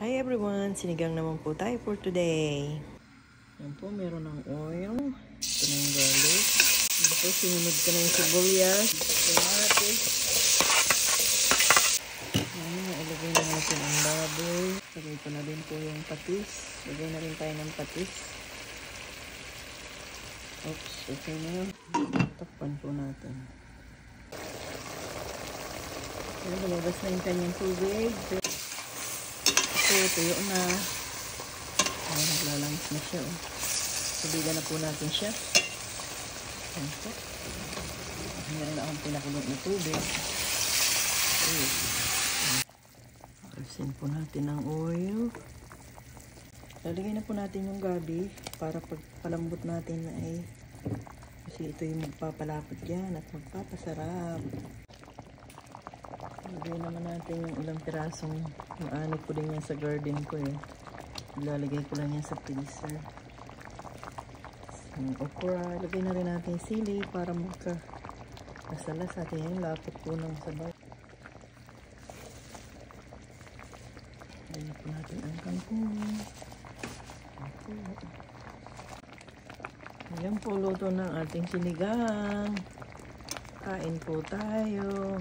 Hi everyone! Sinigang naman po tayo for today. Yan po, meron ng oil. Ito na yung garlic. Yan po, sinunod ko na yung sibuyas. Kamatis. Yan, ilagay na natin ang baboy. Lagay ko na din po yung patis. Lagay na rin tayo ng patis. Oops, okay na. Takpan po natin. Yan, lumabas na yung kanyang tubig. Tuyo na. Ay, naglalangis na siya. Oh. Sabigan na po natin siya. Ayan po. Meron na akong pinakulong na tubig. Alisin po natin ang oil. Lalagay na po natin yung gabi para pagpalambot natin na ay kasi ito yung magpapalapot yan at magpapasarap. Lagay naman natin yung ilang pirasong maani ko din yan sa garden ko eh. Ilalagay ko lang yan sa freezer. Yung okra, lagay na rin natin sili para magka-masalas natin yung lapot po ng sabaw. Lagay po natin ang kangkong. Ayan po, luto ng ating sinigang. Kain po tayo.